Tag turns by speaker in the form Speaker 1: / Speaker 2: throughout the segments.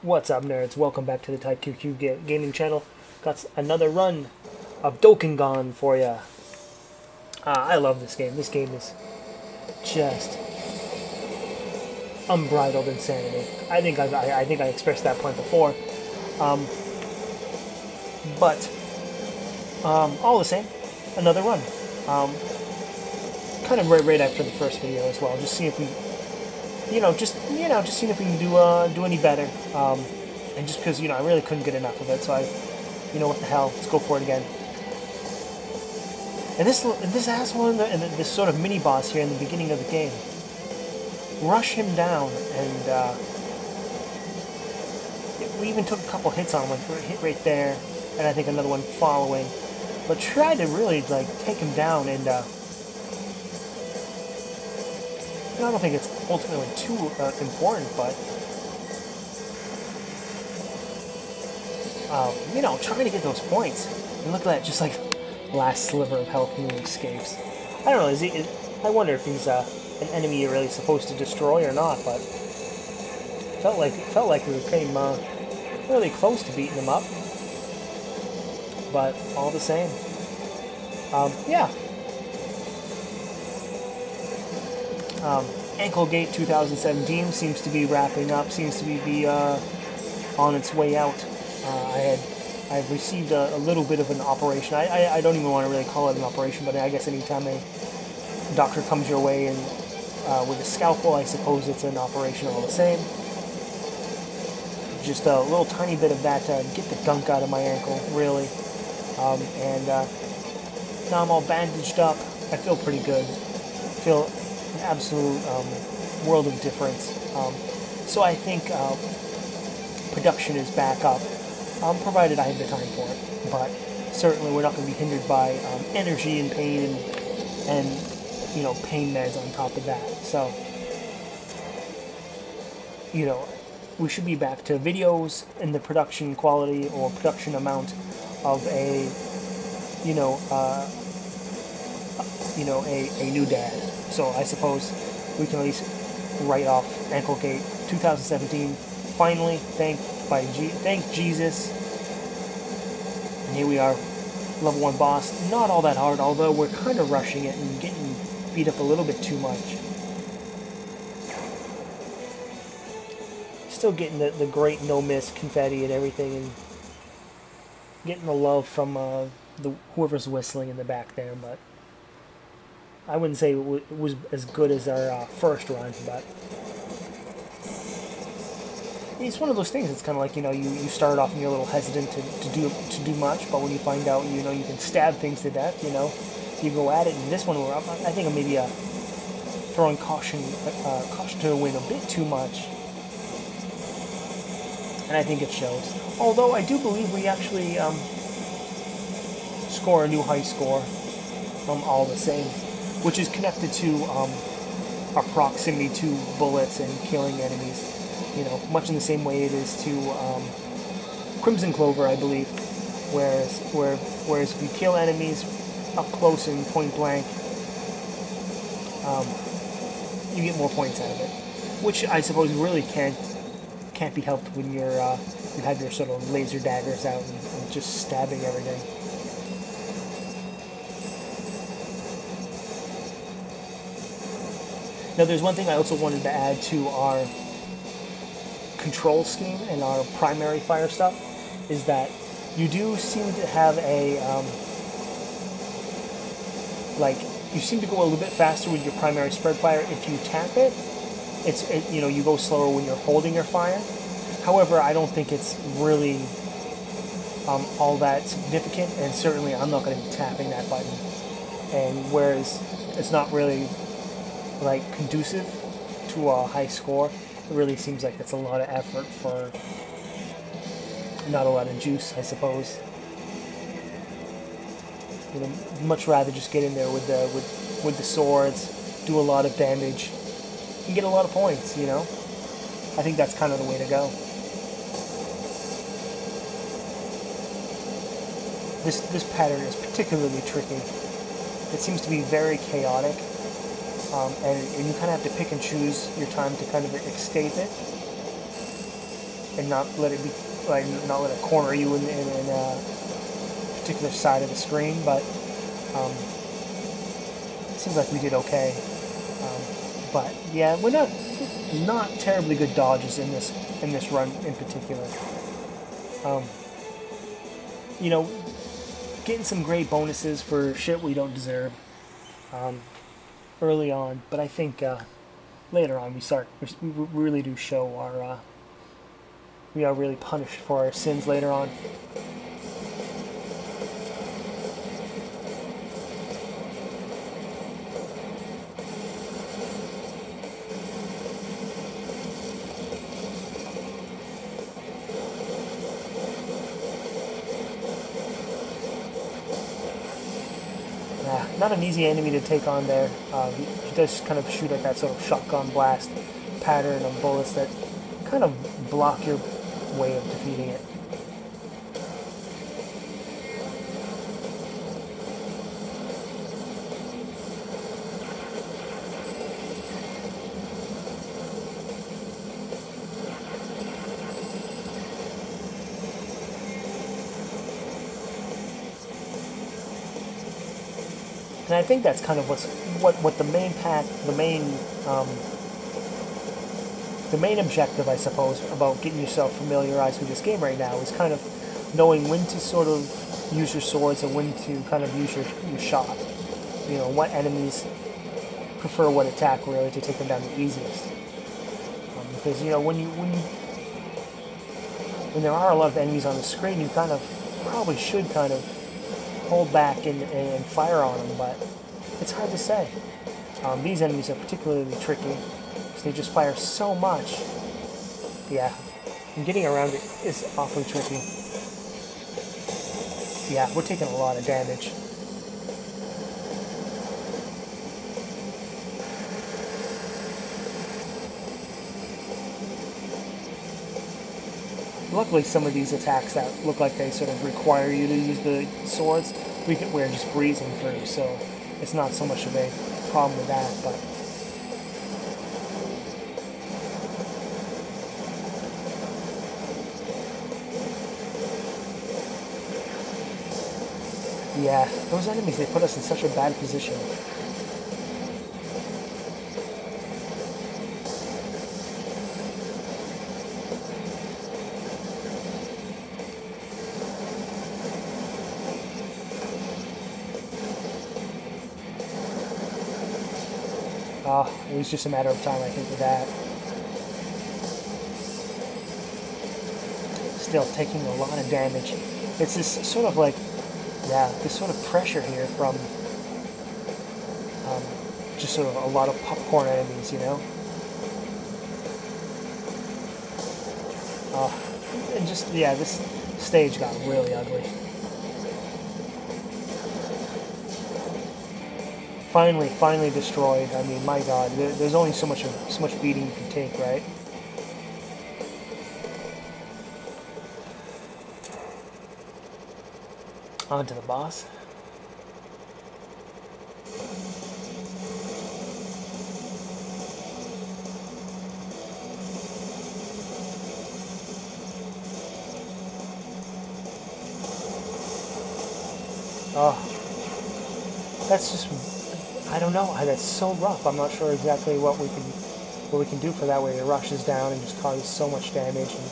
Speaker 1: What's up, nerds? Welcome back to the TyQQ Gaming channel. Got another run of Dokingan for ya. I love this game. This game is just unbridled insanity. I think I expressed that point before. But all the same, another run. Kind of right after the first video as well. Just seeing if we. Just seeing if we can do any better, and just because I really couldn't get enough of it, so what the hell, let's go for it again. And this asshole and this sort of mini boss here in the beginning of the game, rush him down, and we even took a couple hits on one, hit right there, and I think another one following, but tried to really take him down and. I don't think it's ultimately too important, but trying to get those points. And look at that, just last sliver of health and he escapes. I don't know. I wonder if he's an enemy you're really supposed to destroy or not. But it felt like we came really close to beating him up. But all the same, yeah. Anklegate 2017 seems to be wrapping up, seems to be on its way out. I've received a little bit of an operation. I don't even want to really call it an operation, but I guess anytime a doctor comes your way and with a scalpel, I suppose it's an operation all the same. Just a little tiny bit of that to get the gunk out of my ankle, really. And now I'm all bandaged up. I feel pretty good. I feel an absolute world of difference. So I think production is back up, provided I have the time for it. But certainly we're not going to be hindered by energy and pain and pain meds on top of that. So we should be back to videos in the production quality or production amount of a new dad. So I suppose we can at least write off Anklegate 2017. Finally, thank Jesus. And here we are, level 1 boss. Not all that hard, although we're kind of rushing it and getting beat up a little bit too much. Still getting the great no-miss confetti and everything, and getting the love from whoever's whistling in the back there, but I wouldn't say it was as good as our first run, but it's one of those things. It's kind of like you start off and you're a little hesitant to do much, but when you find out you can stab things to death, you go at it. And this one, I think I'm maybe throwing caution to the wind a bit too much, and I think it shows. Although I do believe we actually score a new high score, all the same, which is connected to our proximity to bullets and killing enemies. Much in the same way it is to Crimson Clover, I believe. Whereas if you kill enemies up close and point blank, you get more points out of it. Which I suppose really can't be helped when you have your sort of laser daggers out and just stabbing everything. Now, there's one thing I also wanted to add to our control scheme and our primary fire stuff, is that you do seem to have a, you seem to go a little bit faster with your primary spread fire if you tap it. You go slower when you're holding your fire. However, I don't think it's really all that significant, and certainly I'm not going to be tapping that button. And whereas it's not really conducive to a high score, it really seems like it's a lot of effort for not a lot of juice, I suppose. Much rather just get in there with the swords, do a lot of damage, and get a lot of points. I think that's kind of the way to go. This pattern is particularly tricky. It seems to be very chaotic. And you kind of have to pick and choose your time to kind of escape it. and not let it be like not let it corner you in a particular side of the screen. But it seems like we did okay. But yeah, we're not terribly good dodges in this run in particular. You know, getting some great bonuses for shit we don't deserve early on, but I think later on we really do show our we are really punished for our sins later on. Not an easy enemy to take on there. He does kind of shoot at that sort of shotgun blast pattern of bullets that kind of block your way of defeating it. And I think that's kind of what the main the main objective, I suppose, about getting yourself familiarized with this game right now is kind of knowing when to sort of use your swords and when to kind of use your shot. You know, what enemies prefer what attack really to take them down the easiest. Because you know when there are a lot of enemies on the screen, you kind of probably should kind of hold back and fire on them, but it's hard to say. These enemies are particularly tricky because they just fire so much. Yeah, and getting around it is awfully tricky. Yeah, we're taking a lot of damage. Luckily, some of these attacks that look like they sort of require you to use the swords, we're just breezing through, so it's not so much of a problem with that, but yeah, those enemies, they put us in such a bad position. It was just a matter of time, I think, with that. Still taking a lot of damage. It's this sort of like, yeah, this sort of pressure here from just sort of a lot of popcorn enemies, you know? And just, yeah, this stage got really ugly. Finally destroyed. I mean, my God, there's only so much beating you can take, right? On to the boss. Oh, that's just, I don't know. That's so rough. I'm not sure exactly what we can do for that, where it rushes down and just causes so much damage and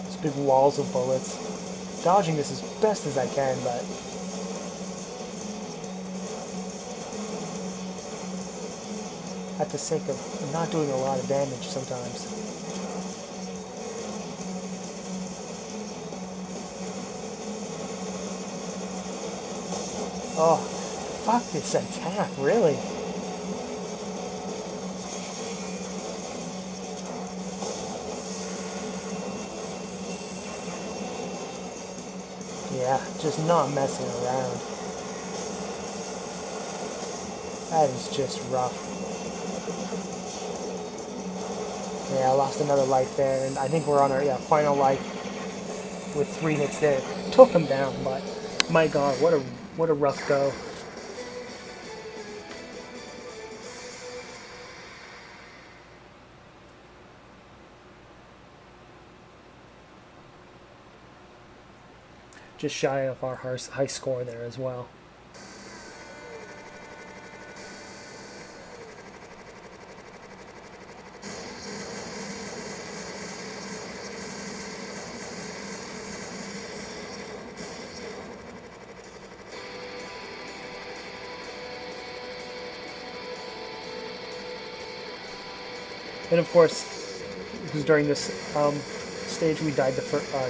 Speaker 1: these big walls of bullets. Dodging this as best as I can, but at the sake of not doing a lot of damage sometimes. Oh, fuck this attack, really? Yeah, just not messing around. That is just rough. Yeah, I lost another life there, and I think we're on our final life with 3 hits there. Took him down, but my God, what a rough go. just shy of our high score there as well. And of course, because during this stage we died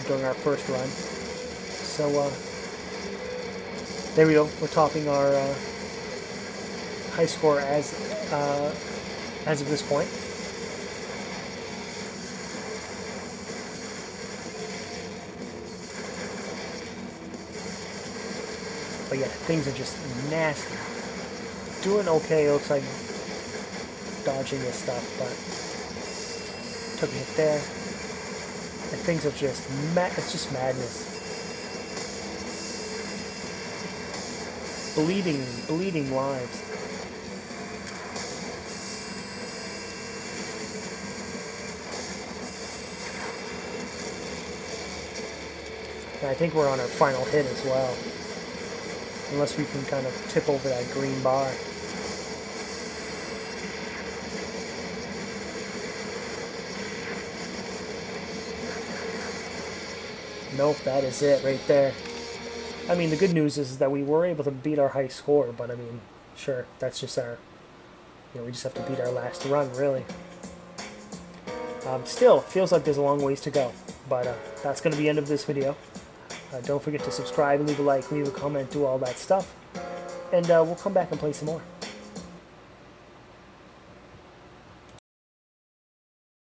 Speaker 1: during our first run. So there we go. We're topping our high score as of this point. But yeah, things are just nasty. Doing okay. It looks like dodging this stuff, but took a hit there. And things are just it's just madness. Bleeding lives. And I think we're on our final hit as well. Unless we can kind of tip over that green bar. Nope, that is it right there. I mean, the good news is that we were able to beat our high score, but I mean, sure, that's just our, we just have to beat our last run, really. Still, feels like there's a long ways to go, but that's going to be the end of this video. Don't forget to subscribe, leave a like, leave a comment, do all that stuff, and we'll come back and play some more.